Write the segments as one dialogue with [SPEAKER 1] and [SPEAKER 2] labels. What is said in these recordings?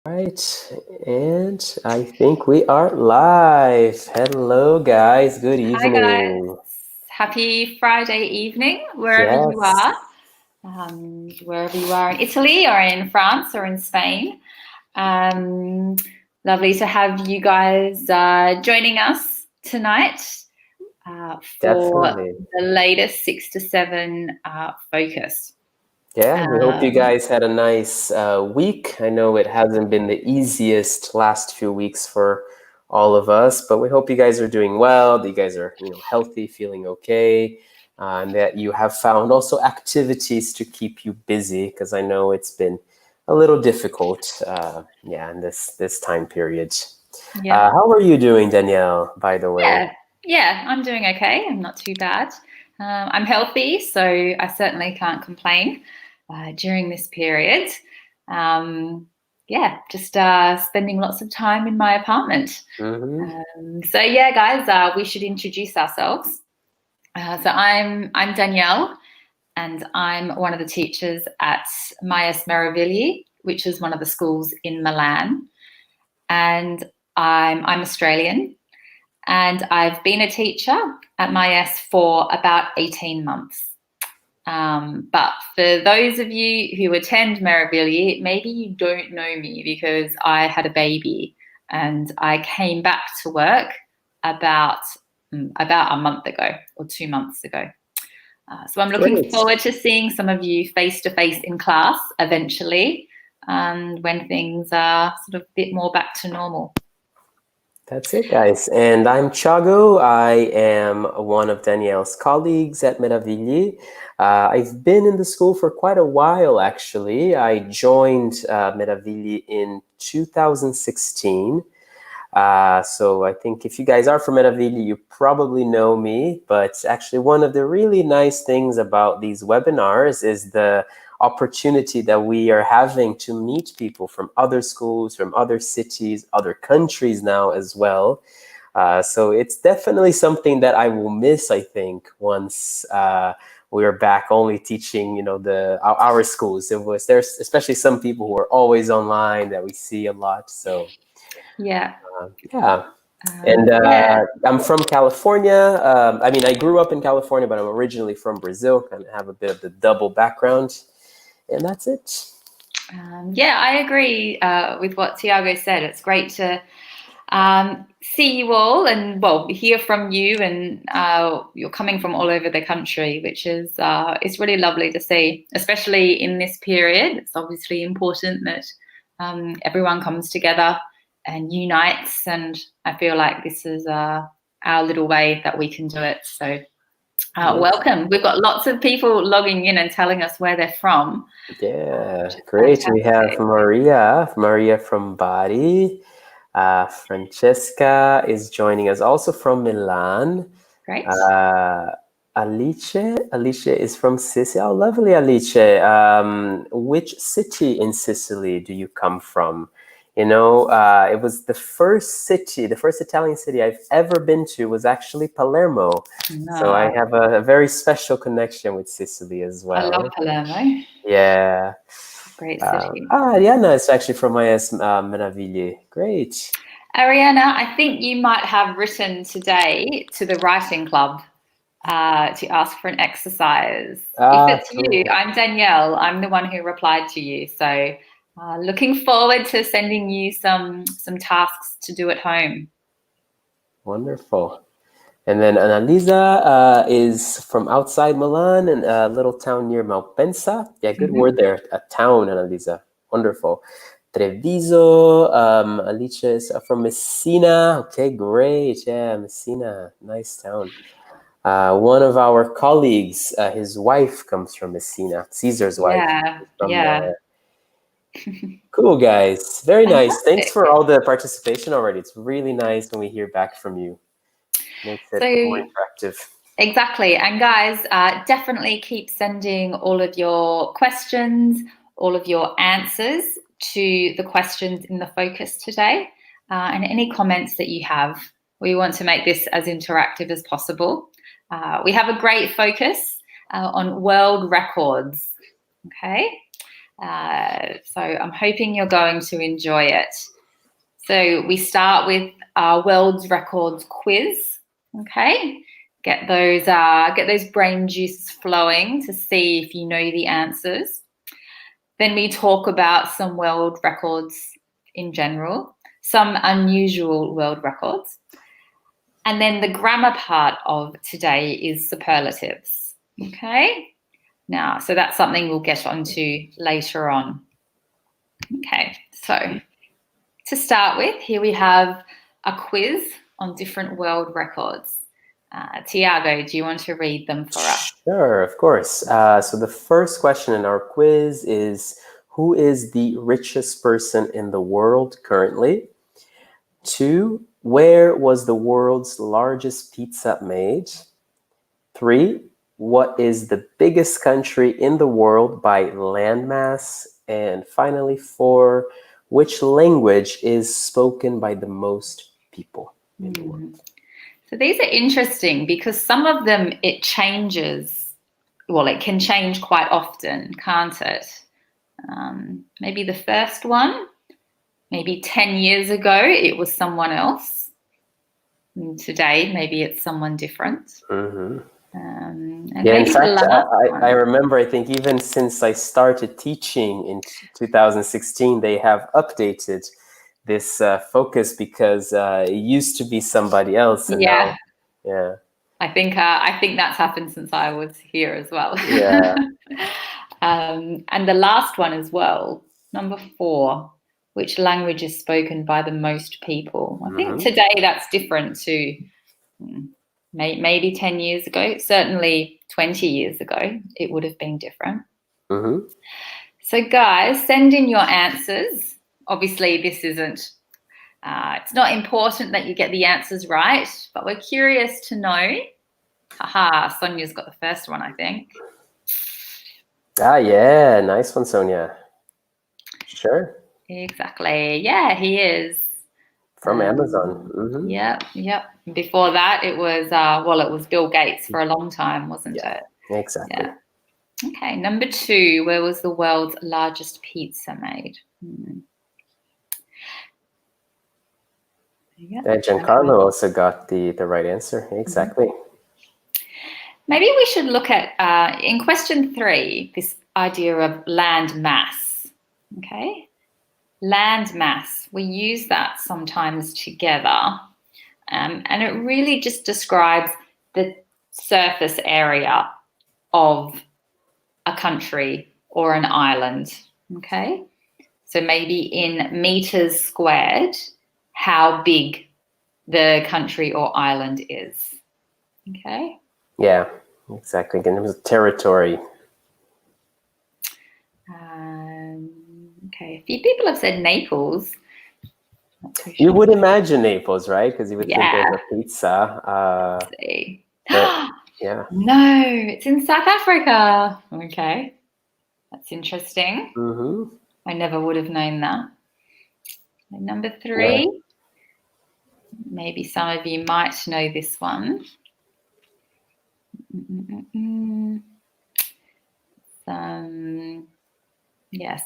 [SPEAKER 1] Right, and I think we are live. Hello, guys. Good
[SPEAKER 2] Hi guys,
[SPEAKER 1] evening.
[SPEAKER 2] happy Friday evening,
[SPEAKER 1] Yes,
[SPEAKER 2] wherever you are in Italy or in France or in Spain. Um, Lovely to have you guys joining us tonight for
[SPEAKER 1] definitely.
[SPEAKER 2] the latest 6 to 7 focus.
[SPEAKER 1] Yeah, we hope you
[SPEAKER 2] Um,
[SPEAKER 1] guys had a nice week. I know it hasn't been the easiest last few weeks for all of us, but we hope you guys are doing well, that you guys are, healthy, feeling okay, and that you have found also activities to keep you busy, because I know it's been a little difficult, yeah, in this time period.
[SPEAKER 2] yeah,
[SPEAKER 1] How are you doing, Danielle, by the way?
[SPEAKER 2] yeah, yeah, I'm doing okay. I'm not too bad. I'm healthy, so I certainly can't complain during this period. Um, yeah, just spending lots of time in my apartment.
[SPEAKER 1] Hmm.
[SPEAKER 2] So yeah, guys, we should introduce ourselves. So I'm Danielle, and I'm one of the teachers at Maies Meravigli, which is one of the schools in Milan. And I'm Australian, and I've been a teacher at Maies for about 18 months. But for those of you who attend Meravigli, maybe you don't know me because I had a baby and I came back to work about about a month ago or 2 months ago. So I'm looking
[SPEAKER 1] Great.
[SPEAKER 2] forward to seeing some of you face to face in class eventually, when things are sort of a bit more back to normal.
[SPEAKER 1] That's it, guys. And I'm Thiago. I am one of Danielle's colleagues at Meravigli. I've been in the school for quite a while, actually. I joined Meravigli in 2016. So I think if you guys are from Meravigli, you probably know me. But actually, one of the really nice things about these webinars is the opportunity that we are having to meet people from other schools, from other cities, other countries now as well. So it's definitely something that I will miss, I think, once we're back only teaching, our schools. There's especially some people who are always online that we see a lot. So
[SPEAKER 2] Yeah.
[SPEAKER 1] yeah. And
[SPEAKER 2] Yeah.
[SPEAKER 1] I'm from California. I mean, I grew up in California, but I'm originally from Brazil. Kind of have a bit of the double background, and that's it.
[SPEAKER 2] Yeah, I agree with what Tiago said. It's great to see you all and, well, hear from you. And you're coming from all over the country, which is it's really lovely to see, especially in this period. It's obviously important that everyone comes together and unites. And I feel like this is our little way that we can do it. So
[SPEAKER 1] Yes.
[SPEAKER 2] welcome. We've got lots of people logging in and telling us where they're from,
[SPEAKER 1] Yeah,
[SPEAKER 2] which is
[SPEAKER 1] great. We have
[SPEAKER 2] fantastic.
[SPEAKER 1] Maria from Bari. Francesca is joining us also from Milan.
[SPEAKER 2] Great.
[SPEAKER 1] Uh, Alice is from Sicily. Oh, lovely, Alice. Which city in Sicily do you come from? It was the first city, the first Italian city I've ever been to was actually Palermo. So I
[SPEAKER 2] No,
[SPEAKER 1] have a very special connection with Sicily as
[SPEAKER 2] I love
[SPEAKER 1] well.
[SPEAKER 2] Palermo.
[SPEAKER 1] Yeah.
[SPEAKER 2] Great city.
[SPEAKER 1] Ariana is actually from IS Meraviglie. Great.
[SPEAKER 2] Ariana, I think you might have written today to the writing club to ask for an exercise. If
[SPEAKER 1] Ah,
[SPEAKER 2] it's you,
[SPEAKER 1] cool.
[SPEAKER 2] I'm Danielle. I'm the one who replied to you. So looking forward to sending you some tasks to do at home.
[SPEAKER 1] Wonderful. And then Annalisa is from outside Milan and a little town near Malpensa. Yeah, good
[SPEAKER 2] Mhm.
[SPEAKER 1] word there. A town, Annalisa. Wonderful. Treviso. Alice is from Messina. Okay, great. Yeah, Messina. Nice town. One of our colleagues, his wife comes from Messina. Caesar's wife
[SPEAKER 2] Yeah,
[SPEAKER 1] is from
[SPEAKER 2] yeah.
[SPEAKER 1] there. Cool, guys. Very nice. Thanks
[SPEAKER 2] Fantastic.
[SPEAKER 1] for all the participation already. It's really nice when we hear back from you. Makes it more
[SPEAKER 2] So
[SPEAKER 1] interactive.
[SPEAKER 2] exactly. And guys, definitely keep sending all of your questions, all of your answers to the questions in the focus today, and any comments that you have. We want to make this as interactive as possible. We have a great focus on world records. Okay. So I'm hoping you're going to enjoy it. So we start with our world's records quiz. Okay, get those brain juices flowing to see if you know the answers. Then we talk about some world records in general, some unusual world records. And then the grammar part of today is superlatives. Okay, now, so that's something we'll get onto later on. Okay, so to start with, here we have a quiz on different world records. Thiago, do you want to read them for us?
[SPEAKER 1] Sure, of course. So the first question in our quiz is, who is the richest person in the world currently? 2, where was the world's largest pizza made? 3, what is the biggest country in the world by landmass? And finally, 4, which language is spoken by the most people in the world?
[SPEAKER 2] So these are interesting because some of them it changes. Well, it can change quite often, can't it? Maybe the first one, maybe 10 years ago, it was someone else. And today, maybe it's someone different.
[SPEAKER 1] Mm-hmm.
[SPEAKER 2] And
[SPEAKER 1] Yeah, in
[SPEAKER 2] maybe
[SPEAKER 1] fact,
[SPEAKER 2] the last one.
[SPEAKER 1] I remember, I think even since I started teaching in 2016, they have updated this focus because it used to be somebody else. And
[SPEAKER 2] Yeah.
[SPEAKER 1] now, yeah.
[SPEAKER 2] I think that's happened since I was here as well.
[SPEAKER 1] Yeah.
[SPEAKER 2] And the last one as well, number 4, which language is spoken by the most people? I think today that's different to maybe 10 years ago. Certainly 20 years ago, it would have been different.
[SPEAKER 1] Mm-hmm.
[SPEAKER 2] So guys, send in your answers. Obviously, this isn't it's not important that you get the answers right, but we're curious to know. Haha, Sonia's got the first one, I think.
[SPEAKER 1] Ah, yeah, nice one, Sonia. Sure.
[SPEAKER 2] Exactly. Yeah, he is.
[SPEAKER 1] From Amazon. Mm-hmm.
[SPEAKER 2] Yep. Before that, it was it was Bill Gates for a long time, wasn't it?
[SPEAKER 1] Exactly.
[SPEAKER 2] Yeah. Okay, number 2, where was the world's largest pizza made? Yeah.
[SPEAKER 1] Giancarlo also got the right answer. Exactly.
[SPEAKER 2] Maybe we should look at, in question 3, this idea of land mass. Okay, land mass. We use that sometimes together. And it really just describes the surface area of a country or an island. Okay, so maybe in meters squared, how big the country or island is. Okay.
[SPEAKER 1] Yeah, exactly. And it was territory.
[SPEAKER 2] Okay, a few people have said Naples.
[SPEAKER 1] You would imagine Naples, right? Because you would think of a pizza.
[SPEAKER 2] Let's see.
[SPEAKER 1] Yeah.
[SPEAKER 2] No, it's in South Africa. Okay, that's interesting.
[SPEAKER 1] Mm-hmm.
[SPEAKER 2] I never would have known that. And number 3, maybe some of you might know this one.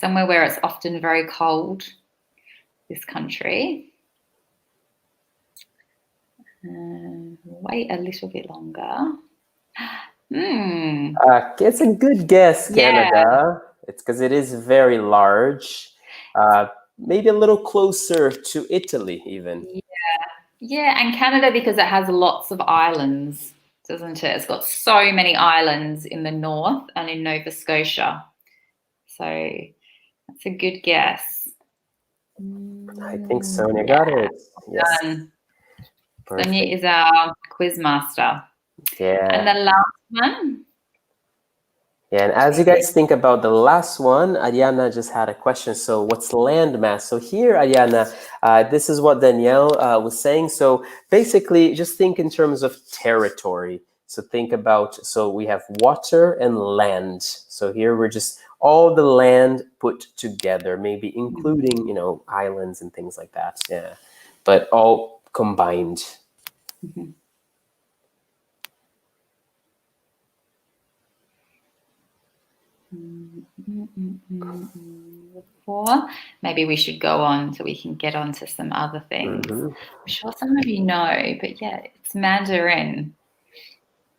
[SPEAKER 2] Somewhere where it's often very cold, this country. Wait a little bit longer.
[SPEAKER 1] It's a good guess, Canada. Yeah. It's because it is very large. Maybe a little closer to Italy, even.
[SPEAKER 2] Yeah, and Canada because it has lots of islands, doesn't it? It's got so many islands in the north and in Nova Scotia. So that's a good guess.
[SPEAKER 1] I think Sonia got it. Yes.
[SPEAKER 2] Sonia is our quiz master.
[SPEAKER 1] Yeah.
[SPEAKER 2] And the last one?
[SPEAKER 1] Yeah, and as you guys think about the last one, Ariana just had a question. So what's landmass? So here, Ariana, this is what Danielle was saying. So basically, just think in terms of territory. So think about, so we have water and land. So here we're just all the land put together, maybe including, islands and things like that. Yeah, but all combined.
[SPEAKER 2] Mm-hmm. Before. Maybe we should go on so we can get on to some other things. I'm sure some of you know, but yeah, it's Mandarin.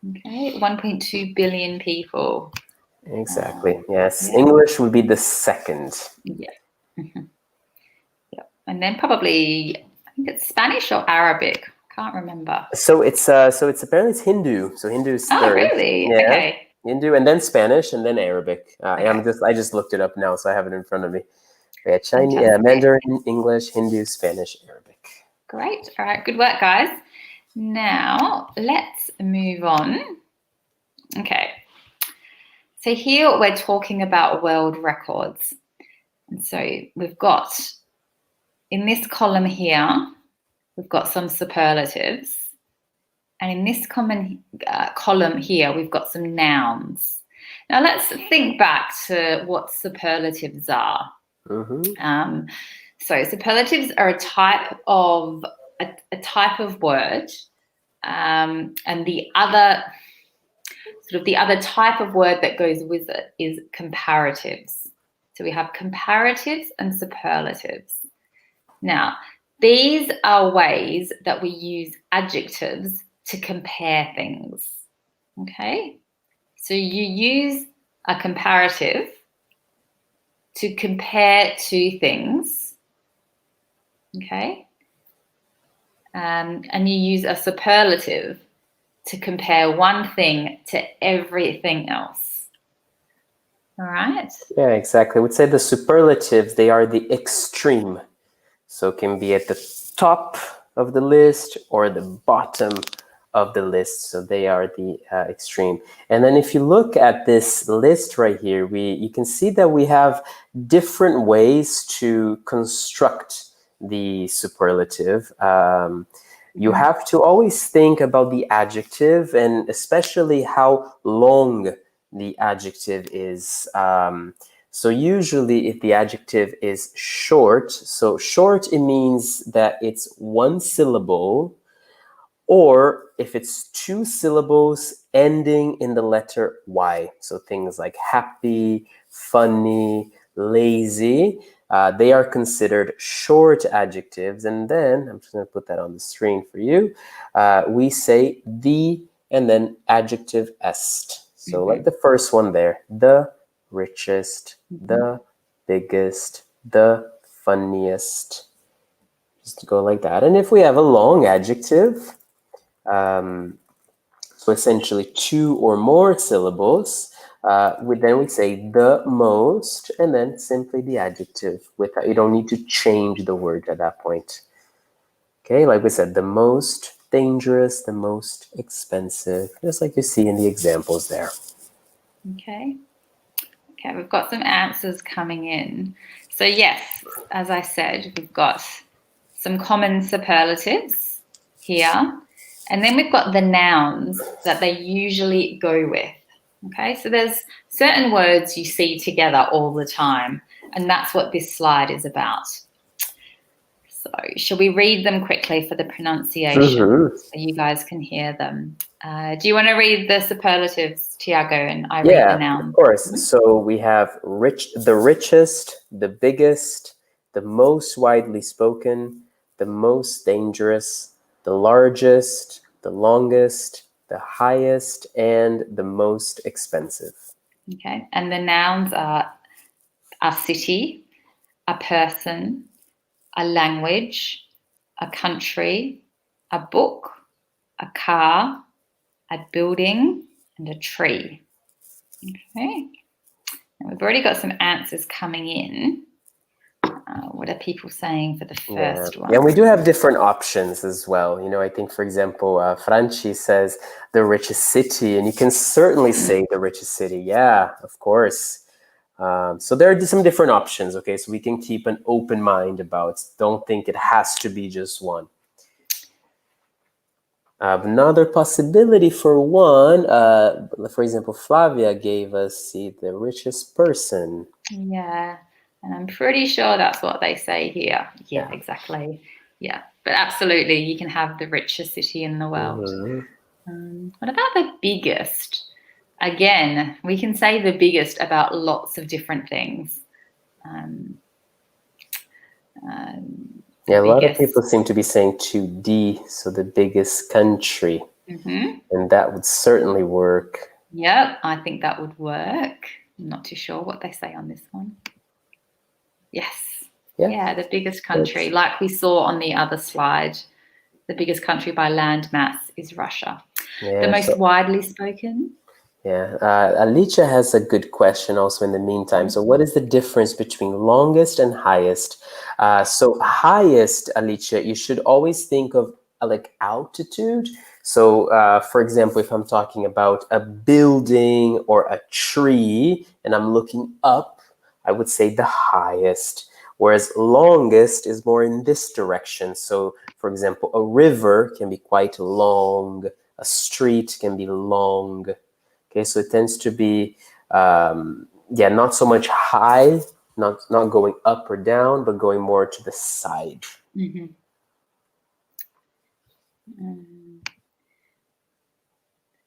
[SPEAKER 2] Okay, 1.2 billion people.
[SPEAKER 1] Exactly. Yes.
[SPEAKER 2] Yeah.
[SPEAKER 1] English would be the second.
[SPEAKER 2] Yeah. Yeah. And then probably, I think it's Spanish or Arabic. Can't remember.
[SPEAKER 1] So it's apparently it's Hindu. So Hindu is
[SPEAKER 2] Oh,
[SPEAKER 1] third.
[SPEAKER 2] really?
[SPEAKER 1] Yeah.
[SPEAKER 2] Okay.
[SPEAKER 1] Hindu, and then Spanish, and then Arabic.
[SPEAKER 2] Okay.
[SPEAKER 1] I just looked it up now, so I have it in front of me. Yeah, Chinese,
[SPEAKER 2] Fantastic.
[SPEAKER 1] Mandarin, English, Hindu, Spanish, Arabic.
[SPEAKER 2] Great. All right. Good work, guys. Now let's move on. Okay. So here we're talking about world records. And so we've got, in this column here, we've got some superlatives. And in this column here, we've got some nouns. Now let's think back to what superlatives are. So superlatives are a type of word, and the other type of word that goes with it is comparatives. So we have comparatives and superlatives. Now, these are ways that we use adjectives to compare things. Okay? So you use a comparative to compare two things. Okay? And you use a superlative to compare one thing to everything else. All right?
[SPEAKER 1] Yeah, exactly. I would say the superlatives, they are the extreme. So it can be at the top of the list or the bottom of the list. So they are the extreme. And then if you look at this list right here, you can see that we have different ways to construct the superlative. You have to always think about the adjective, and especially how long the adjective is. So usually if the adjective is short, so short, it means that it's one syllable, or if it's two syllables ending in the letter Y. So things like happy, funny, lazy, they are considered short adjectives. And then, I'm just going to put that on the screen for you, we say the and then adjective est. So like the first one there, the richest, the biggest, the funniest. Just go like that. And if we have a long adjective, so essentially two or more syllables, then we say the most, and then simply the adjective. You don't need to change the word at that point. Okay, like we said, the most dangerous, the most expensive, just like you see in the examples there.
[SPEAKER 2] Okay, we've got some answers coming in. So yes, as I said, we've got some common superlatives here. And then we've got the nouns that they usually go with. Okay, so there's certain words you see together all the time, and that's what this slide is about. So shall we read them quickly for the pronunciation so you guys can hear them? Do you want to read the superlatives, Thiago, and I read the nouns?
[SPEAKER 1] Of course. So we have the richest, the biggest, the most widely spoken, the most dangerous, the largest, the longest, the highest, and the most expensive.
[SPEAKER 2] Okay, and the nouns are a city, a person, a language, a country, a book, a car, a building, and a tree. Okay, and we've already got some answers coming in. What are people saying for the first one?
[SPEAKER 1] Yeah, and we do have different options as well. You know, I think, for example, Franci says the richest city, and you can certainly say the richest city. Yeah, of course. So there are some different options, okay? So we can keep an open mind about, don't think it has to be just one. Another possibility for one, for example, Flavia gave us, the richest person.
[SPEAKER 2] Yeah, and I'm pretty sure that's what they say here. Yeah, exactly. Yeah, but absolutely, you can have the richest city in the world. What about the biggest? again, we can say the biggest about lots of different things.
[SPEAKER 1] Yeah, a lot of people seem to be saying 2D, so the biggest country.
[SPEAKER 2] Mm-hmm.
[SPEAKER 1] And that would certainly work.
[SPEAKER 2] Yep, I think that would work. I'm not too sure what they say on this one. Yes. Yeah, the biggest country. Like we saw on the other slide, the biggest country by land mass is Russia.
[SPEAKER 1] Yeah,
[SPEAKER 2] the most widely spoken?
[SPEAKER 1] Yeah, Alicia has a good question also in the meantime. So what is the difference between longest and highest? So highest, Alicia, you should always think of like altitude. So for example, if I'm talking about a building or a tree and I'm looking up, I would say the highest. Whereas longest is more in this direction. So for example, a river can be quite long. A street can be long. Okay, so it tends to be, not so much high, not going up or down, but going more to the side.
[SPEAKER 2] Mm-hmm.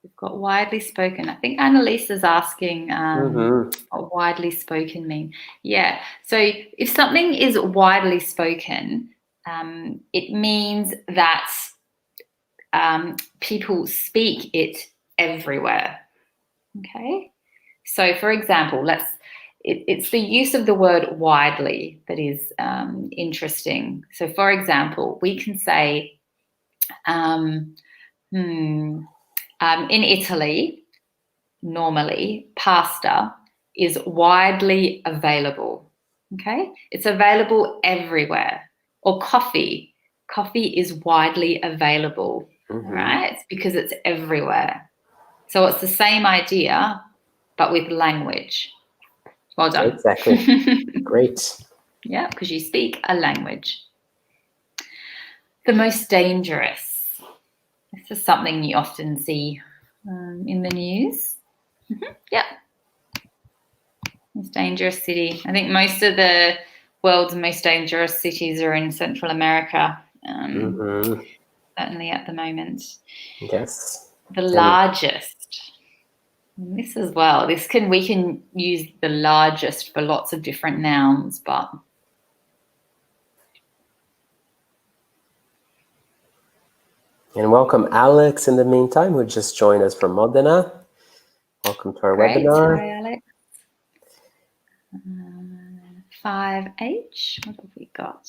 [SPEAKER 2] We've got widely spoken. I think Annalisa's asking what widely spoken mean. Yeah, so if something is widely spoken, it means that people speak it everywhere. Okay, so for example, it's the use of the word widely that is interesting. So for example, we can say in Italy, normally pasta is widely available. Okay, it's available everywhere. Or coffee is widely available, right? Because it's everywhere. So it's the same idea, but with language. Well done.
[SPEAKER 1] Exactly. Great.
[SPEAKER 2] Yeah, because you speak a language. The most dangerous. This is something you often see in the news. Yeah. Most dangerous city. I think most of the world's most dangerous cities are in Central America, certainly at the moment.
[SPEAKER 1] Yes.
[SPEAKER 2] The largest. This as well. We can use the largest for lots of different nouns, but
[SPEAKER 1] and welcome Alex in the meantime, who just joined us from Modena. Welcome to our webinar.
[SPEAKER 2] Hi, Alex. 5H. What have we got?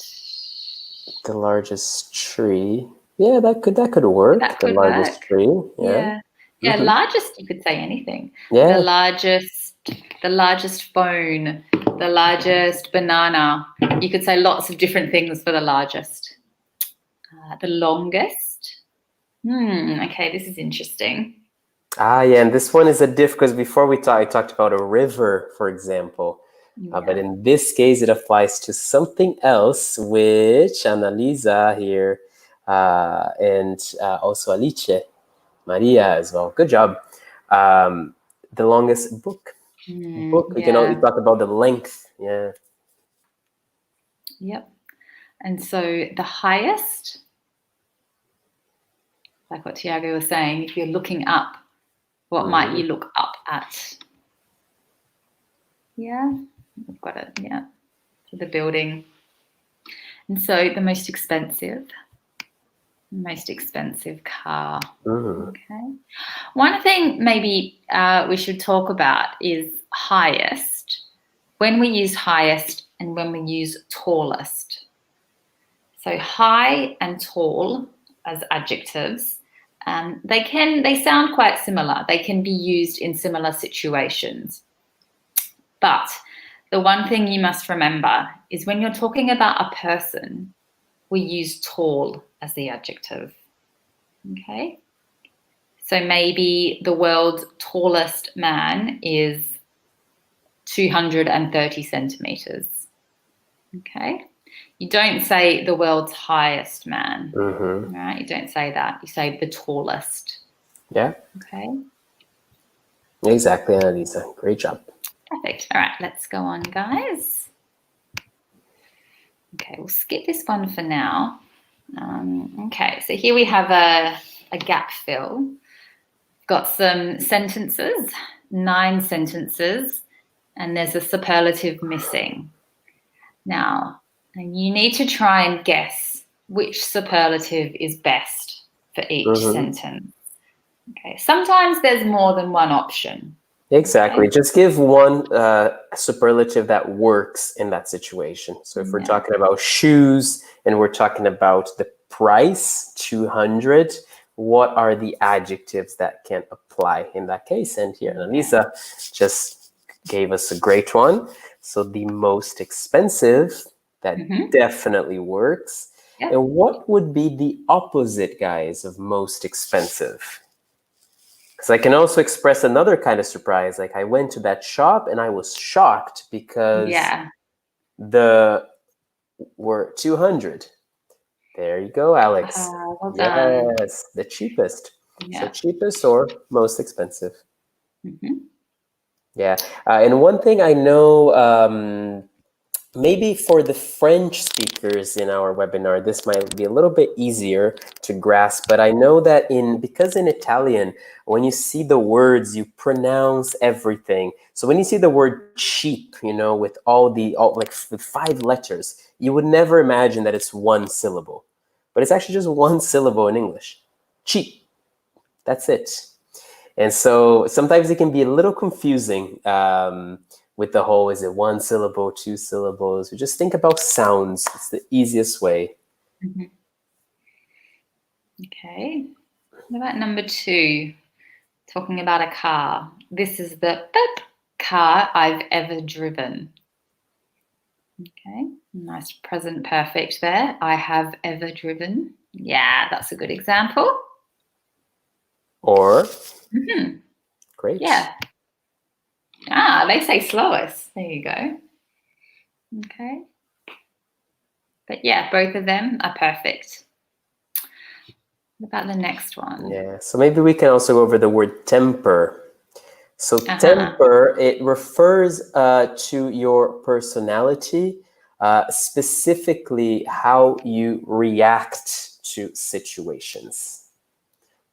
[SPEAKER 1] The largest tree. Yeah, that could work.
[SPEAKER 2] That could
[SPEAKER 1] largest
[SPEAKER 2] work.
[SPEAKER 1] tree.
[SPEAKER 2] Yeah. Largest, you could say anything.
[SPEAKER 1] Yeah.
[SPEAKER 2] The largest phone, the largest banana. You could say lots of different things for the largest. The longest. Okay, this is interesting.
[SPEAKER 1] Yeah, and this one is a diff because before I talked about a river, for example. But in this case, it applies to something else, which Annalisa here and also Alice, Maria as well. Good job. The longest book. Book. You talk about the length. Yeah.
[SPEAKER 2] Yep. And so the highest, like what Thiago was saying, if you're looking up, what might you look up at? Yeah, we've got it. Yeah, to the building. And so the most expensive car. Okay. One thing maybe we should talk about is highest. When we use highest and when we use tallest. So high and tall as adjectives, they sound quite similar. They can be used in similar situations. But the one thing you must remember is when you're talking about a person, we use tall as the adjective. Okay? So maybe the world's tallest man is 230 centimeters. Okay? You don't say the world's highest man, right? You don't say that. You say the tallest.
[SPEAKER 1] Yeah.
[SPEAKER 2] Okay.
[SPEAKER 1] Exactly, Annalisa. Great job.
[SPEAKER 2] Perfect. All right, let's go on, guys. Okay, we'll skip this one for now. Okay, so here we have a gap fill. Got some sentences 9 sentences, and there's a superlative missing. Now, you need to try and guess which superlative is best for each sentence. Okay. Sometimes there's more than one option.
[SPEAKER 1] Exactly. Okay. Just give one superlative that works in that situation. So if we're talking about shoes and we're talking about the price, 200, what are the adjectives that can apply in that case? And here, Annalisa just gave us a great one. So the most expensive, that definitely works. Yep. And what would be the opposite, guys, of most expensive? Because I can also express another kind of surprise. Like I went to that shop and I was shocked because the were 200. There you go, Alex.
[SPEAKER 2] Well done.
[SPEAKER 1] Yes, the cheapest. Yeah. So cheapest or most expensive. Yeah. And one thing I know, maybe for the French speakers in our webinar, this might be a little bit easier to grasp, but I know that because in Italian, when you see the words, you pronounce everything. So when you see the word cheap, with with 5 letters, you would never imagine that it's one syllable, but it's actually just one syllable in English. Cheap. That's it. And so sometimes it can be a little confusing with the whole, is it 1 syllable, 2 syllables? Just think about sounds. It's the easiest way.
[SPEAKER 2] Okay. What about number 2? Talking about a car. This is the car I've ever driven. Okay. Nice present perfect there. I have ever driven. Yeah, that's a good example.
[SPEAKER 1] Or? Great.
[SPEAKER 2] Yeah. They say slowest. There you go. Okay. But yeah, both of them are perfect. What about the next one?
[SPEAKER 1] Yeah, so maybe we can also go over the word temper. So temper, it refers to your personality, specifically how you react to situations.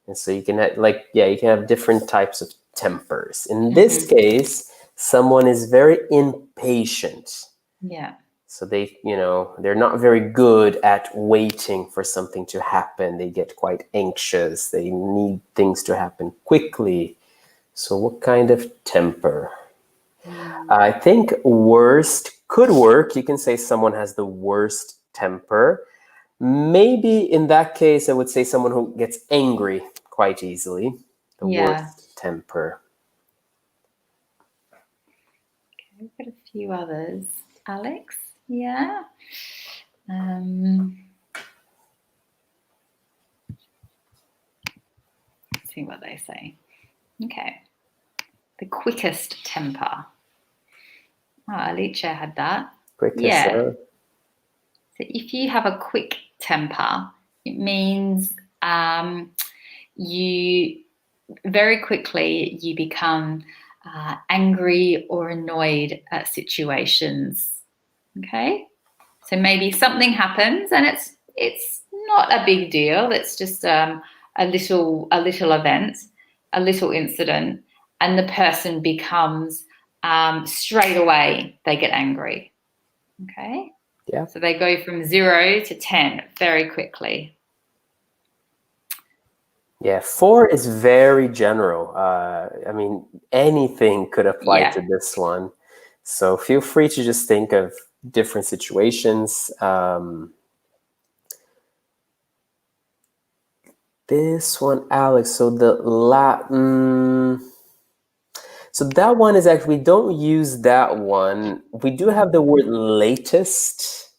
[SPEAKER 1] And so you can have, you can have different types of tempers. In this case, someone is very impatient.
[SPEAKER 2] Yeah.
[SPEAKER 1] So they're not very good at waiting for something to happen. They get quite anxious. They need things to happen quickly. So what kind of temper? I think worst could work. You can say someone has the worst temper. Maybe in that case, I would say someone who gets angry quite easily. The worst temper.
[SPEAKER 2] Okay, we've got a few others. Alex? Yeah. Let's see what they say. Okay. The quickest temper. Alicia had that.
[SPEAKER 1] Quickest,
[SPEAKER 2] So if you have a quick temper, it means you very quickly you become angry or annoyed at situations. Okay, so maybe something happens and it's not a big deal. It's just a little event, a little incident, and the person becomes straight away they get angry. Okay.
[SPEAKER 1] Yeah.
[SPEAKER 2] So they go from 0 to 10 very quickly.
[SPEAKER 1] Yeah, 4 is very general. I mean, anything could apply to this one. So feel free to just think of different situations. This one, Alex, so the Latin... So that one is actually, we don't use that one. We do have the word latest,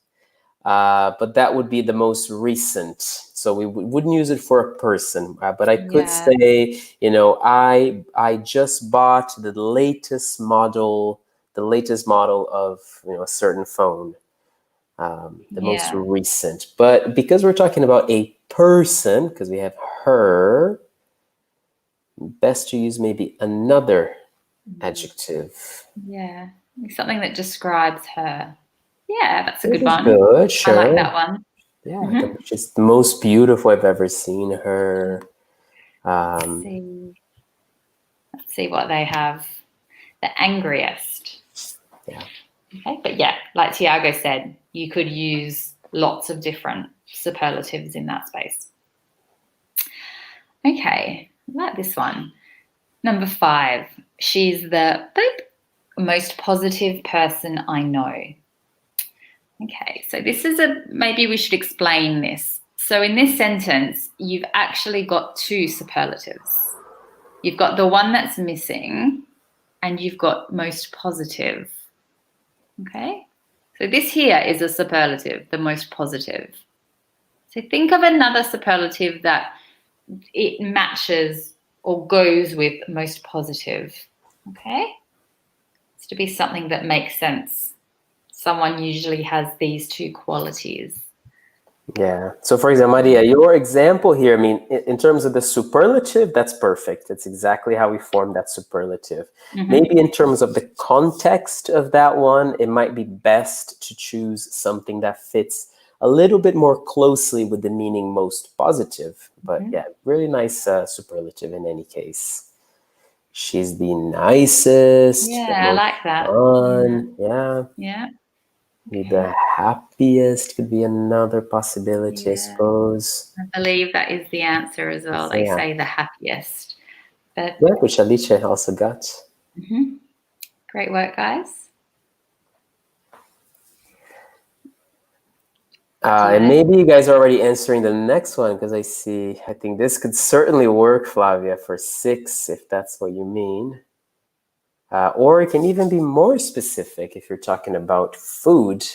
[SPEAKER 1] but that would be the most recent. So we wouldn't use it for a person, but I could say, I just bought the latest model of, a certain phone, the most recent. But because we're talking about a person, because we have her, best to use maybe another adjective.
[SPEAKER 2] Yeah, something that describes her. Yeah, that's a good one.
[SPEAKER 1] Good, sure.
[SPEAKER 2] I like that one.
[SPEAKER 1] Yeah, she's the most beautiful I've ever seen her.
[SPEAKER 2] Let's see. Let's see what they have. The angriest.
[SPEAKER 1] Yeah.
[SPEAKER 2] Okay, but yeah, like Thiago said, you could use lots of different superlatives in that space. Okay, I like this one. Number 5, she's the most positive person I know. Okay, so this is maybe we should explain this. So in this sentence, you've actually got 2 superlatives. You've got the one that's missing and you've got most positive. Okay, so this here is a superlative, the most positive. So think of another superlative that it matches or goes with most positive. Okay, it's to be something that makes sense. Someone usually has these 2 qualities.
[SPEAKER 1] Yeah. So, for example, Maria, your example here, I mean, in terms of the superlative, that's perfect. That's exactly how we form that superlative.
[SPEAKER 2] Mm-hmm.
[SPEAKER 1] Maybe in terms of the context of that one, it might be best to choose something that fits a little bit more closely with the meaning most positive. But yeah, really nice superlative in any case. She's the nicest.
[SPEAKER 2] Yeah,
[SPEAKER 1] the
[SPEAKER 2] I
[SPEAKER 1] most
[SPEAKER 2] like that.
[SPEAKER 1] fun. Yeah.
[SPEAKER 2] Yeah.
[SPEAKER 1] Okay. The happiest could be another possibility, I suppose.
[SPEAKER 2] I believe that is the answer as well. They say the happiest. But
[SPEAKER 1] yeah, which Alice also got.
[SPEAKER 2] Great work, guys.
[SPEAKER 1] And maybe you guys are already answering the next one because I think this could certainly work, Flavia, for 6, if that's what you mean. Or it can even be more specific if you're talking about food.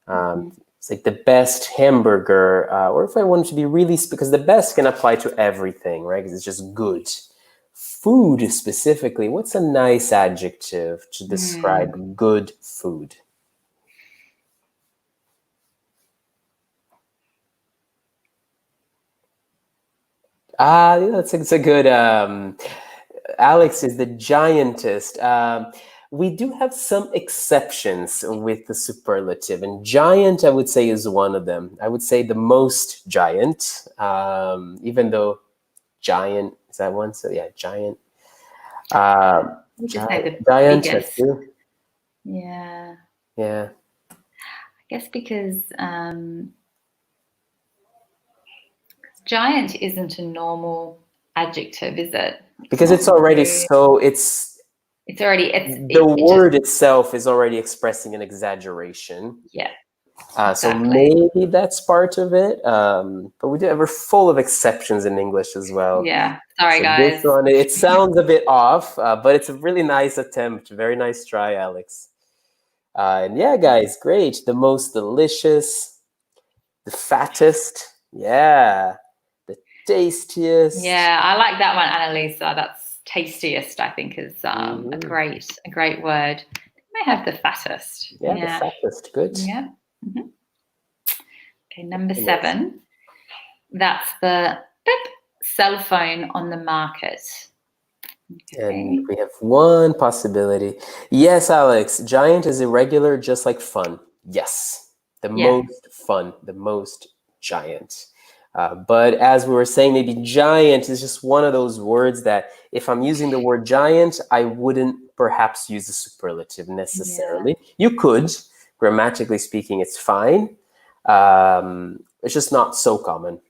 [SPEAKER 1] It's like the best hamburger, or if I want to be really, because the best can apply to everything, right? Because it's just good. Food specifically, what's a nice adjective to describe good food? Yeah, it's a good. Alex is the giantest. We do have some exceptions with the superlative, and giant, I would say, is one of them. I would say the most giant, even though giant is that one. So yeah, giant.
[SPEAKER 2] We'll just say the
[SPEAKER 1] giant.
[SPEAKER 2] biggest.
[SPEAKER 1] Too.
[SPEAKER 2] Yeah.
[SPEAKER 1] Yeah.
[SPEAKER 2] I guess because giant isn't a normal adjective, is it?
[SPEAKER 1] Because it's already so it's
[SPEAKER 2] already
[SPEAKER 1] the word itself is already expressing an exaggeration.
[SPEAKER 2] Yeah.
[SPEAKER 1] So maybe that's part of it. But we're full of exceptions in English as well.
[SPEAKER 2] Yeah. Sorry,
[SPEAKER 1] so
[SPEAKER 2] guys.
[SPEAKER 1] This one, it sounds a bit off, but it's a really nice attempt. Very nice try, Alex. And yeah, guys, great. The most delicious, the fattest. Yeah. The tastiest.
[SPEAKER 2] Yeah, I like that one, Annalisa. That's tastiest, I think, is a great word. You may have the fattest.
[SPEAKER 1] Yeah, the fattest. Good.
[SPEAKER 2] Yeah. Okay, number 7. That's the cell phone on the market.
[SPEAKER 1] Okay. And we have one possibility. Yes, Alex, giant is irregular, just like fun. Yes. The most fun, the most giant. But as we were saying, maybe giant is just one of those words that if I'm using the word giant, I wouldn't perhaps use the superlative necessarily. You could, grammatically speaking, it's fine. It's just not so common.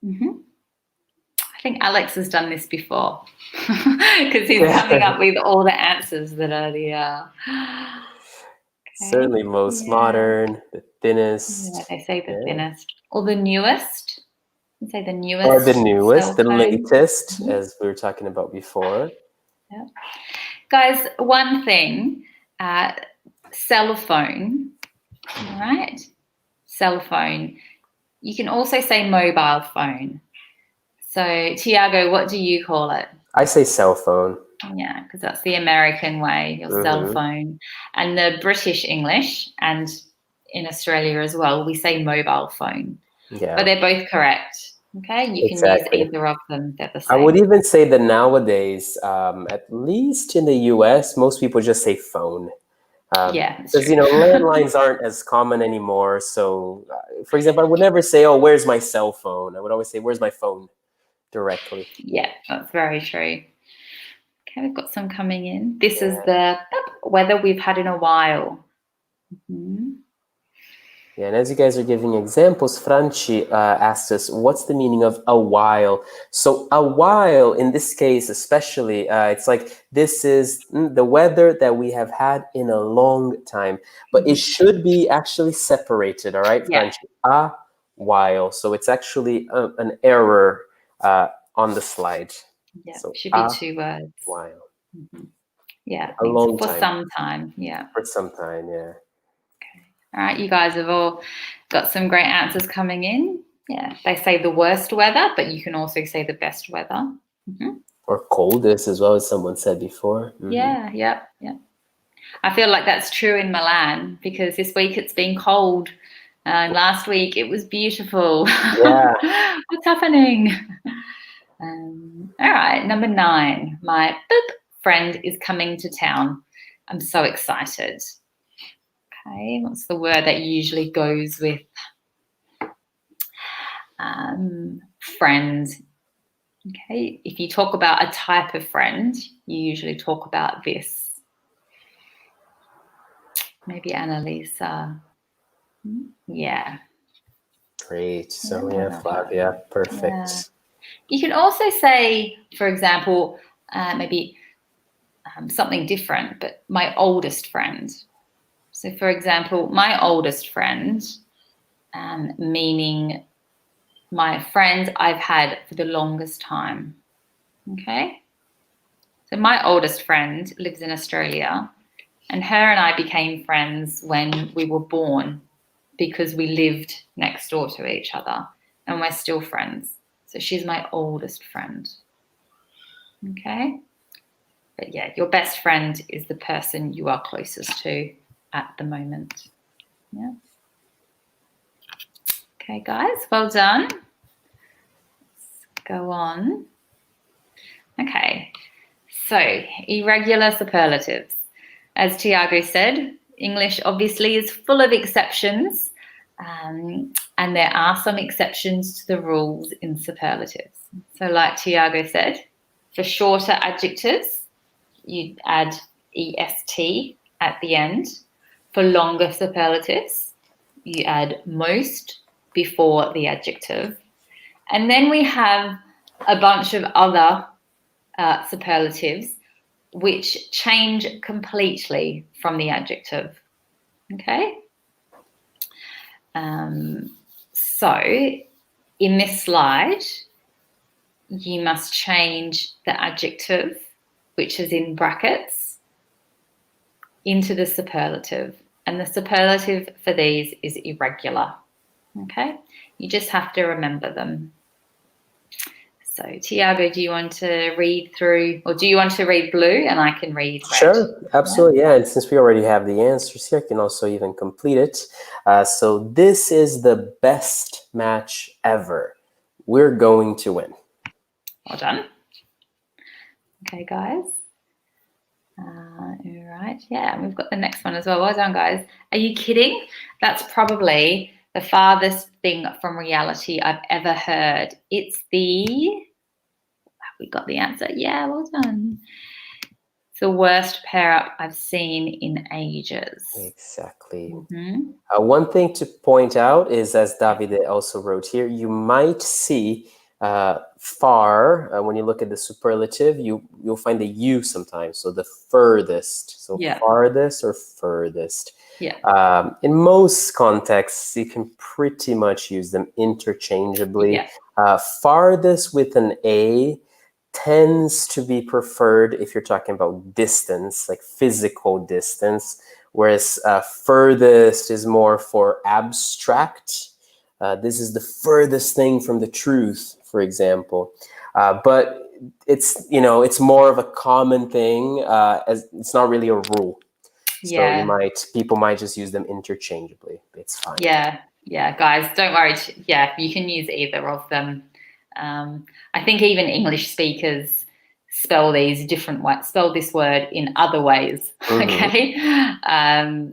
[SPEAKER 2] I think Alex has done this before because he's coming up with all the answers that are the...
[SPEAKER 1] Certainly most modern, the thinnest.
[SPEAKER 2] Yeah, they say the thinnest. Or the newest. They say the newest.
[SPEAKER 1] Or the newest, the latest, as we were talking about before.
[SPEAKER 2] Yeah. Guys, one thing, cell phone, all right? Cell phone. You can also say mobile phone. So, Thiago, what do you call it?
[SPEAKER 1] I say cell phone.
[SPEAKER 2] Yeah, because that's the American way, your cell phone. And the British English, and in Australia as well, we say mobile phone. Yeah. But they're both correct. Okay, you can use either of them. They're the same.
[SPEAKER 1] I would even say that nowadays, at least in the US, most people just say phone. Because, landlines aren't as common anymore. So, for example, I would never say, oh, where's my cell phone? I would always say, where's my phone? directly.
[SPEAKER 2] Yeah, that's very true. Okay, we've got some coming in. This is the weather we've had in a while. Mm-hmm.
[SPEAKER 1] Yeah, and as you guys are giving examples, Franci asked us, what's the meaning of a while? So a while, in this case especially, it's like this is the weather that we have had in a long time. But it should be actually separated, all right,
[SPEAKER 2] Yeah.
[SPEAKER 1] Franci? A while. So it's actually an error on the slide.
[SPEAKER 2] Yeah,
[SPEAKER 1] So
[SPEAKER 2] should be
[SPEAKER 1] a
[SPEAKER 2] 2 words.
[SPEAKER 1] while.
[SPEAKER 2] Mm-hmm. Yeah,
[SPEAKER 1] A
[SPEAKER 2] means
[SPEAKER 1] long
[SPEAKER 2] for
[SPEAKER 1] time.
[SPEAKER 2] some time. Yeah.
[SPEAKER 1] For some time, yeah.
[SPEAKER 2] Okay. All right, you guys have all got some great answers coming in. Yeah, they say the worst weather, but you can also say the best weather. Mm-hmm.
[SPEAKER 1] Or coldest as well, as someone said before. Mm-hmm.
[SPEAKER 2] Yeah. I feel like that's true in Milan because this week it's been cold. And last week it was beautiful.
[SPEAKER 1] Yeah.
[SPEAKER 2] What's happening? All right, number 9. My friend is coming to town. I'm so excited. Okay, what's the word that usually goes with friend? Okay, if you talk about a type of friend, you usually talk about this. Maybe Annalisa. Yeah.
[SPEAKER 1] Great. So yeah, Flavia, perfect.
[SPEAKER 2] Yeah. You can also say, for example, maybe something different, but my oldest friend. So, for example, my oldest friend, meaning my friend I've had for the longest time. Okay? So, my oldest friend lives in Australia, and her and I became friends when we were born because we lived next door to each other, and we're still friends. So, she's my oldest friend. Okay? But yeah, your best friend is the person you are closest to at the moment. Yeah. Okay, guys, well done. Let's go on. Okay, so irregular superlatives. As Thiago said, English obviously is full of exceptions, and there are some exceptions to the rules in superlatives. So like Thiago said, for shorter adjectives, you add est at the end. For longer superlatives, you add most before the adjective. And then we have a bunch of other superlatives which change completely from the adjective. Okay? So in this slide, you must change the adjective, which is in brackets, into the superlative. And the superlative for these is irregular. Okay? You just have to remember them. So, Thiago, do you want to read through, or do you want to read blue and I can read red?
[SPEAKER 1] Sure, absolutely, yeah. And since we already have the answers here, I can also even complete it. So this is the best match ever. We're going to win.
[SPEAKER 2] Well done. Okay, guys. All right, yeah, we've got the next one as well. Well done, guys. Are you kidding? That's probably the farthest thing from reality I've ever heard. It's the... We got the answer. Yeah, well done. It's the worst pair up I've seen in ages.
[SPEAKER 1] Exactly.
[SPEAKER 2] Mm-hmm.
[SPEAKER 1] One thing to point out is, as Davide also wrote here, you might see far, when you look at the superlative, you'll find the U sometimes. So the furthest. So farthest or furthest.
[SPEAKER 2] Yeah.
[SPEAKER 1] In most contexts, you can pretty much use them interchangeably.
[SPEAKER 2] Yeah.
[SPEAKER 1] Farthest with an A tends to be preferred if you're talking about distance, like physical distance, whereas furthest is more for abstract. This is the furthest thing from the truth, for example. But it's more of a common thing, as it's not really a rule. So people might just use them interchangeably. It's fine.
[SPEAKER 2] Yeah, guys, don't worry. Yeah, you can use either of them. I think even English speakers spell these different ways, spell this word in other ways. Okay.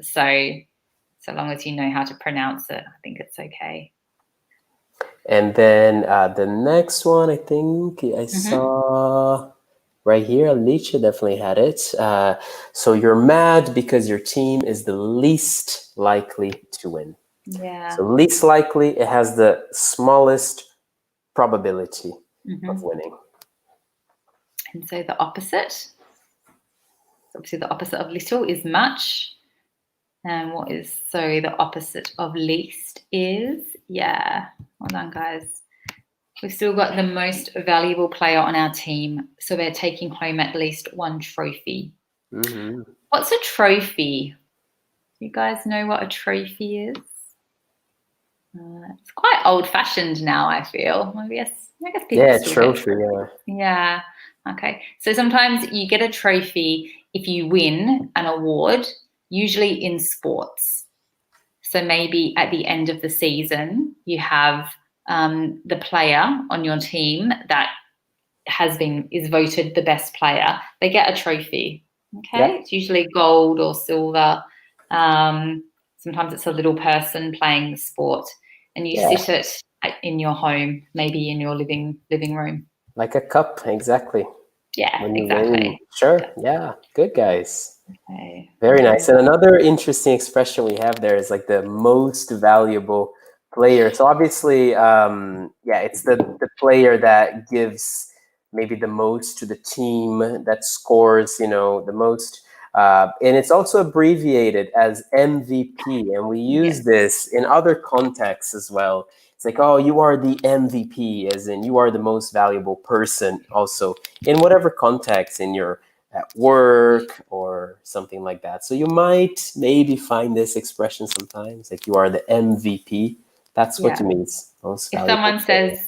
[SPEAKER 2] So long as you know how to pronounce it, I think it's okay.
[SPEAKER 1] And then the next one, I think I saw right here, Alicia definitely had it. So you're mad because your team is the least likely to win.
[SPEAKER 2] Yeah.
[SPEAKER 1] So least likely, it has the smallest probability of winning.
[SPEAKER 2] And so the opposite, obviously the opposite of little is much. And what is, so the opposite of least is, yeah, well done, guys. We've still got the most valuable player on our team, so we're taking home at least one trophy. What's a trophy? Do you guys know what a trophy is? It's quite old-fashioned now, I feel. I guess people
[SPEAKER 1] Yeah,
[SPEAKER 2] still
[SPEAKER 1] trophy,
[SPEAKER 2] get
[SPEAKER 1] yeah.
[SPEAKER 2] Yeah. Okay. So sometimes you get a trophy if you win an award, usually in sports. So maybe at the end of the season, you have the player on your team that is voted the best player. They get a trophy. Okay.
[SPEAKER 1] Yep.
[SPEAKER 2] It's usually gold or silver. Sometimes it's a little person playing the sport, and you sit it in your home, maybe in your living room.
[SPEAKER 1] Like a cup, exactly.
[SPEAKER 2] Yeah,
[SPEAKER 1] When you win.
[SPEAKER 2] exactly.
[SPEAKER 1] Sure, yeah. Good, guys.
[SPEAKER 2] Okay.
[SPEAKER 1] Very nice. And another interesting expression we have there is like the most valuable player. So obviously, yeah, it's the player that gives maybe the most to the team, that scores, the most. And it's also abbreviated as MVP. And we use this in other contexts as well. It's like, oh, you are the MVP, as in you are the most valuable person, also in whatever context, in your at work or something like that. So you might maybe find this expression sometimes, like you are the MVP. That's what it means. Most
[SPEAKER 2] If
[SPEAKER 1] valuable player.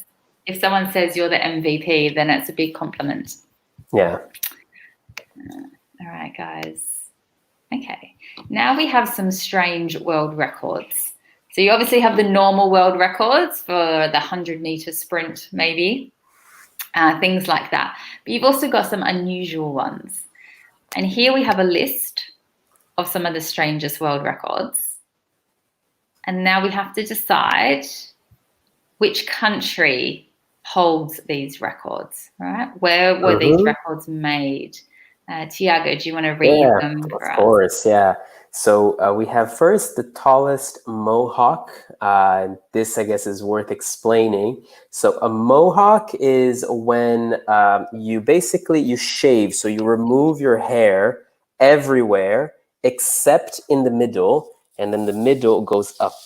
[SPEAKER 2] someone says you're the MVP, then it's a big compliment.
[SPEAKER 1] Yeah.
[SPEAKER 2] All right, guys. Okay. Now we have some strange world records. So you obviously have the normal world records for the 100-meter sprint, maybe, things like that. But you've also got some unusual ones. And here we have a list of some of the strangest world records. And now we have to decide which country holds these records, right? Where were these records made? Thiago, do you want to read them for us?
[SPEAKER 1] Of course, yeah. So we have first the tallest mohawk. This, I guess, is worth explaining. So a mohawk is when you shave, so you remove your hair everywhere except in the middle, and then the middle goes up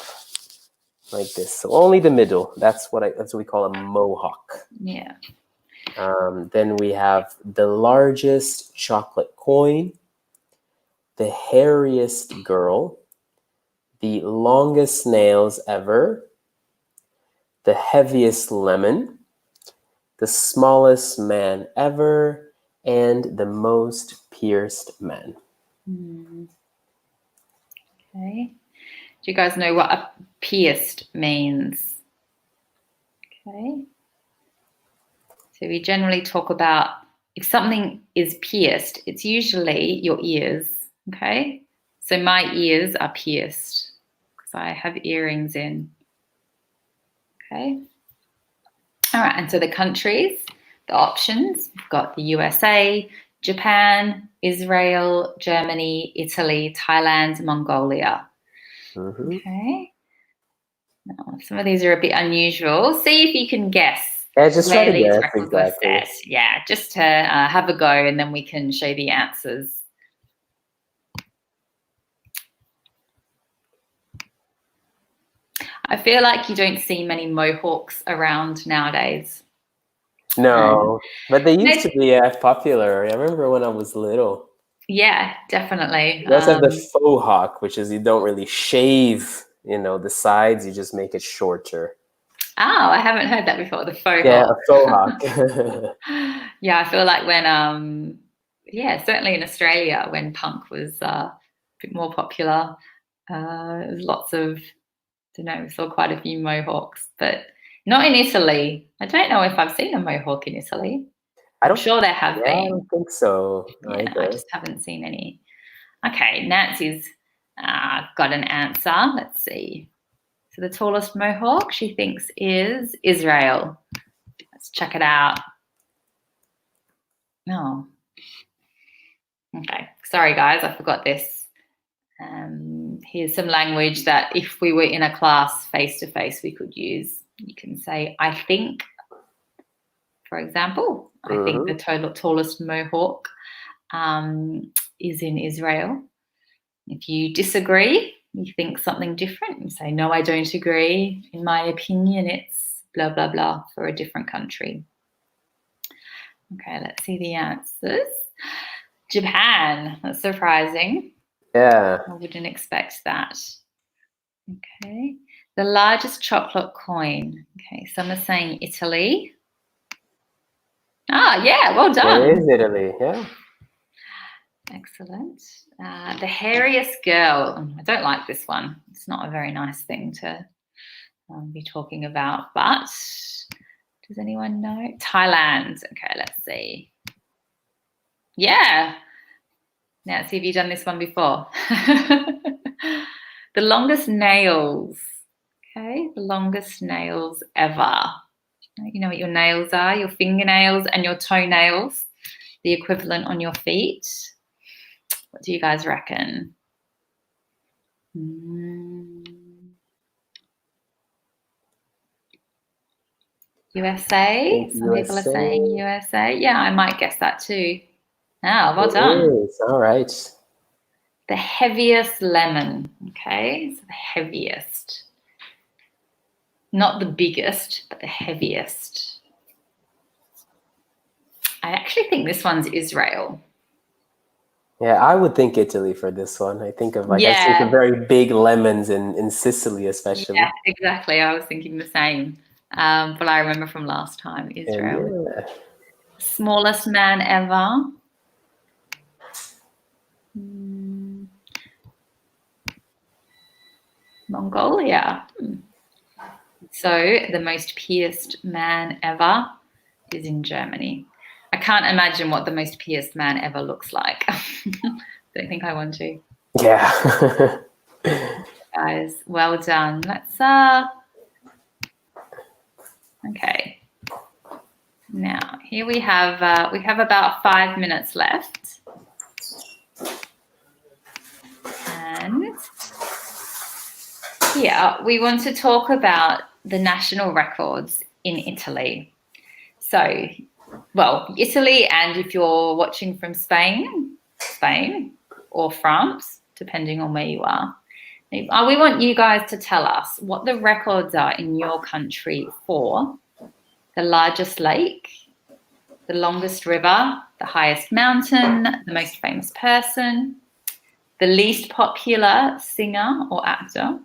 [SPEAKER 1] like this. So only the middle. That's what we call a mohawk.
[SPEAKER 2] Yeah.
[SPEAKER 1] Then we have the largest chocolate coin, the hairiest girl, the longest nails ever, the heaviest lemon, the smallest man ever, and the most pierced man.
[SPEAKER 2] Okay. Do you guys know what a pierced means? Okay. So we generally talk about if something is pierced, it's usually your ears. Okay. So my ears are pierced because I have earrings in. Okay. All right. And so the countries, the options, we've got the USA, Japan, Israel, Germany, Italy, Thailand, Mongolia. Okay. Now, some of these are a bit unusual. See if you can guess
[SPEAKER 1] Just try
[SPEAKER 2] where
[SPEAKER 1] to
[SPEAKER 2] these
[SPEAKER 1] guess
[SPEAKER 2] records
[SPEAKER 1] exactly.
[SPEAKER 2] were set. Yeah, just to have a go, and then we can show the answers. I feel like you don't see many mohawks around nowadays.
[SPEAKER 1] No, but they used to be popular. I remember when I was little.
[SPEAKER 2] Yeah, definitely.
[SPEAKER 1] You also have the faux hawk, which is you don't really shave, the sides, you just make it shorter.
[SPEAKER 2] Oh, I haven't heard that before, the faux
[SPEAKER 1] Yeah,
[SPEAKER 2] hawk.
[SPEAKER 1] a faux hawk.
[SPEAKER 2] Yeah, I feel like when, certainly in Australia, when punk was a bit more popular, lots of, I don't know, we saw quite a few mohawks, but not in Italy. I don't know if I've seen a mohawk in Italy. I'm sure there have been.
[SPEAKER 1] I don't think so
[SPEAKER 2] Yeah,
[SPEAKER 1] either.
[SPEAKER 2] I just haven't seen any. Okay, Nancy's got an answer. Let's see. So the tallest mohawk she thinks is Israel. Let's check it out. No. Okay. Sorry, guys, I forgot this. Here's some language that if we were in a class face-to-face, we could use. You can say, I think, for example. I think the tallest mohawk is in Israel. If you disagree, you think something different, you say, no, I don't agree. In my opinion, it's blah, blah, blah for a different country. Okay, let's see the answers. Japan, that's surprising.
[SPEAKER 1] Yeah.
[SPEAKER 2] I wouldn't expect that. Okay, the largest chocolate coin. Okay, some are saying Italy. Ah, yeah, well done.
[SPEAKER 1] It is Italy, yeah.
[SPEAKER 2] Excellent. The hairiest girl. I don't like this one. It's not a very nice thing to be talking about, but does anyone know? Thailand. Okay, let's see. Yeah. Now, see if you've done this one before. The longest nails. Okay, the longest nails ever. You know what your nails are, your fingernails and your toenails, the equivalent on your feet. What do you guys reckon? USA? Some people are saying USA. Yeah, I might guess that too. Ah, well done.
[SPEAKER 1] All right.
[SPEAKER 2] The heaviest lemon. Okay, so the heaviest. Not the biggest, but the heaviest. I actually think this one's Israel.
[SPEAKER 1] Yeah, I would think Italy for this one. I think of I think of very big lemons in Sicily, especially.
[SPEAKER 2] Yeah, exactly. I was thinking the same. But I remember from last time, Israel.
[SPEAKER 1] Yeah.
[SPEAKER 2] Smallest man ever. Mongolia. So the most pierced man ever is in Germany. I can't imagine what the most pierced man ever looks like. Don't think I want to.
[SPEAKER 1] Yeah.
[SPEAKER 2] Guys, well done. Let's okay. Now here we have about 5 minutes left. And here we want to talk about the national records in Italy. So, well, Italy, and if you're watching from Spain or France, depending on where you are, we want you guys to tell us what the records are in your country for the largest lake, the longest river, the highest mountain, the most famous person, the least popular singer or actor,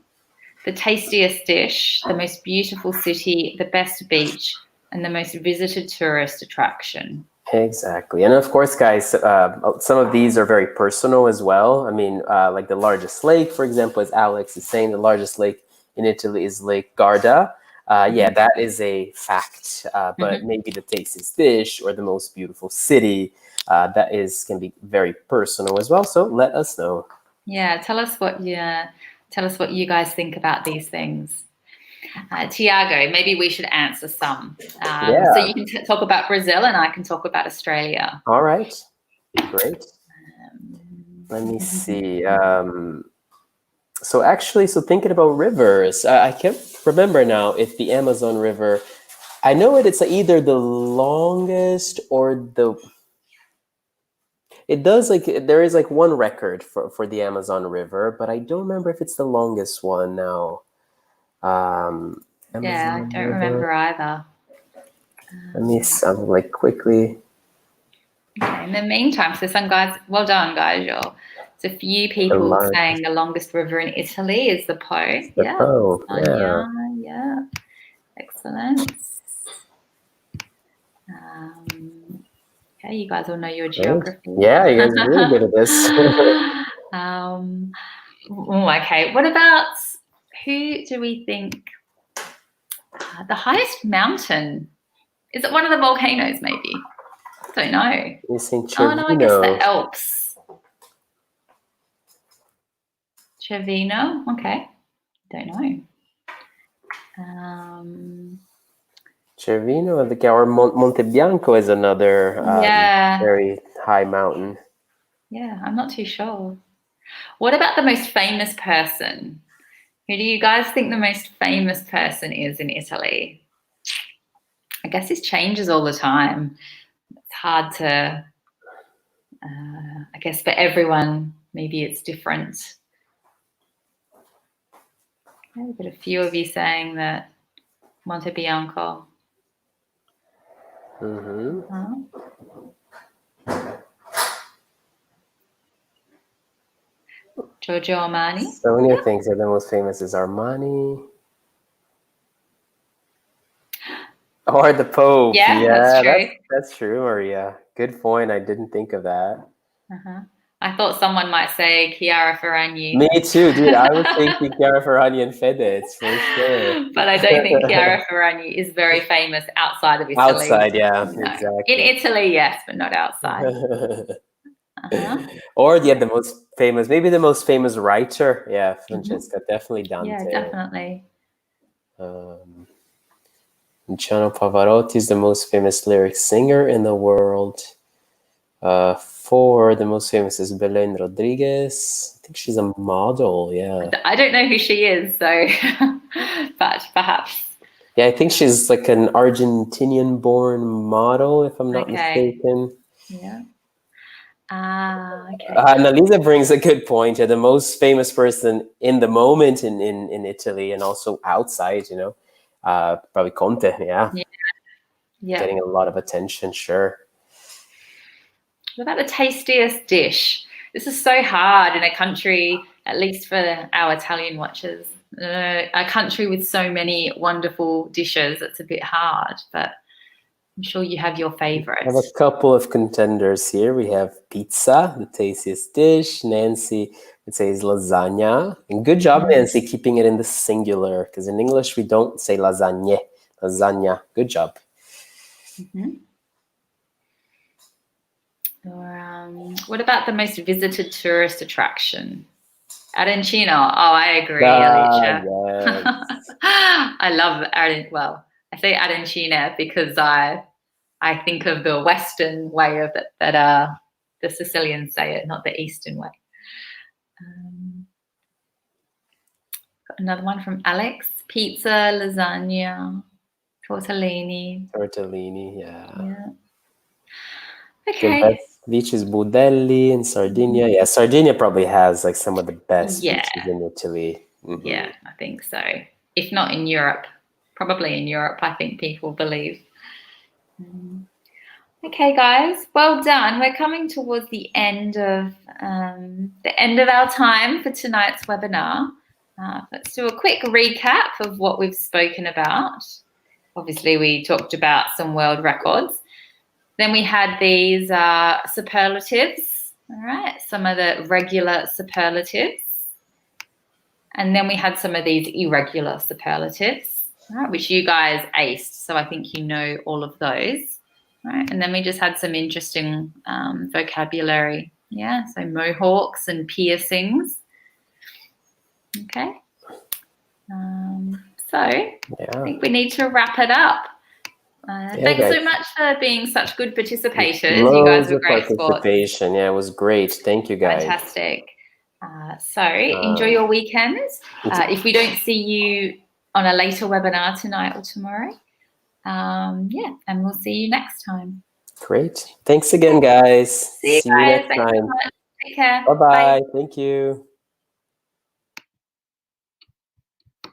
[SPEAKER 2] the tastiest dish, the most beautiful city, the best beach, and the most visited tourist attraction.
[SPEAKER 1] Exactly. And of course, guys, some of these are very personal as well. I mean, like the largest lake, for example, as Alex is saying, the largest lake in Italy is Lake Garda. Yeah, that is a fact. But maybe the tastiest dish or the most beautiful city, can be very personal as well. So let us know.
[SPEAKER 2] Yeah, tell us what you guys think about these things. Thiago, maybe we should answer some. So you can talk about Brazil and I can talk about Australia.
[SPEAKER 1] All right, great. Let me see. So thinking about rivers, I can't remember now if the Amazon River, I know it's either the longest or it does there is one record for the Amazon River, but I don't remember if it's the longest one now.
[SPEAKER 2] Yeah, I don't remember either.
[SPEAKER 1] Let me quickly.
[SPEAKER 2] Okay, in the meantime, so some guys, well done, guys. There's a few people saying the longest river in Italy is the Po.
[SPEAKER 1] The Po, yeah.
[SPEAKER 2] Yeah. Excellent. Okay, you guys all know your geography.
[SPEAKER 1] Yeah, you guys are really good at this.
[SPEAKER 2] Okay, what about, who do we think, the highest mountain? Is it one of the volcanoes, maybe? I don't know.
[SPEAKER 1] Oh, no,
[SPEAKER 2] I guess the Alps. Cervino? Okay. Don't know.
[SPEAKER 1] Cervino, or Monte Bianco is another
[SPEAKER 2] Yeah.
[SPEAKER 1] very high mountain.
[SPEAKER 2] Yeah, I'm not too sure. What about the most famous person? Who do you guys think the most famous person is in Italy? I guess this changes all the time. It's hard to, I guess for everyone, maybe it's different. I've got a few of you saying that Monte Bianco. Giorgio Armani.
[SPEAKER 1] Sonia thinks that the most famous is Armani. Or the Pope.
[SPEAKER 2] Yeah, that's true.
[SPEAKER 1] That's true, Maria. Good point. I didn't think of that.
[SPEAKER 2] I thought someone might say Chiara Ferragni.
[SPEAKER 1] Me too, dude. I was thinking Chiara Ferragni and Fedez for sure.
[SPEAKER 2] But I don't think Chiara Ferragni is very famous outside of Italy.
[SPEAKER 1] Outside, yeah,
[SPEAKER 2] No.
[SPEAKER 1] exactly.
[SPEAKER 2] In Italy, yes, but not outside.
[SPEAKER 1] Or the most famous, maybe the most famous writer. Yeah, Francesca, definitely Dante.
[SPEAKER 2] Yeah, definitely.
[SPEAKER 1] Luciano Pavarotti is the most famous lyric singer in the world. 4, the most famous is Belen Rodriguez. I think she's a model, yeah.
[SPEAKER 2] I don't know who she is, so, but perhaps.
[SPEAKER 1] Yeah, I think she's like an Argentinian-born model, if I'm not mistaken.
[SPEAKER 2] Yeah. Okay.
[SPEAKER 1] Annalisa brings a good point. Yeah, the most famous person in the moment in Italy and also outside, probably Conte, yeah. Getting a lot of attention, sure.
[SPEAKER 2] What about the tastiest dish? This is so hard in a country, at least for our Italian watchers, a country with so many wonderful dishes. It's a bit hard, but I'm sure you have your favorites.
[SPEAKER 1] I have a couple of contenders here. We have pizza, the tastiest dish. Nancy would say is lasagna. And good job, Nancy, keeping it in the singular, because in English we don't say lasagne. Lasagna. Good job.
[SPEAKER 2] Or what about the most visited tourist attraction? Arancino. Oh, I agree, Alicia.
[SPEAKER 1] Yes.
[SPEAKER 2] I love well, I say arancina because I think of the Western way of it that the Sicilians say it, not the Eastern way. Got another one from Alex. Pizza, lasagna, tortellini.
[SPEAKER 1] Tortellini, yeah.
[SPEAKER 2] Okay.
[SPEAKER 1] The best beach is Budelli in Sardinia. Yeah, Sardinia probably has like some of the best beaches in Italy.
[SPEAKER 2] Yeah, I think so. If not in Europe, probably in Europe, I think people believe. Okay, guys, well done. We're coming towards the end of our time for tonight's webinar. Let's do a quick recap of what we've spoken about. Obviously, we talked about some world records. Then we had these superlatives, all right, some of the regular superlatives. And then we had some of these irregular superlatives, right, which you guys aced. So I think you know all of those, right? And then we just had some interesting vocabulary. Yeah, so mohawks and piercings. Okay. So I think we need to wrap it up. Thanks so much for being such good participators. You guys were great sports.
[SPEAKER 1] Yeah, it was great. Thank you, guys.
[SPEAKER 2] Fantastic. So enjoy your weekend. If we don't see you on a later webinar tonight or tomorrow, and we'll see you next time.
[SPEAKER 1] Great. Thanks again, guys.
[SPEAKER 2] See you
[SPEAKER 1] next
[SPEAKER 2] Thanks
[SPEAKER 1] time.
[SPEAKER 2] so much. Take care.
[SPEAKER 1] Bye-bye. Thank you.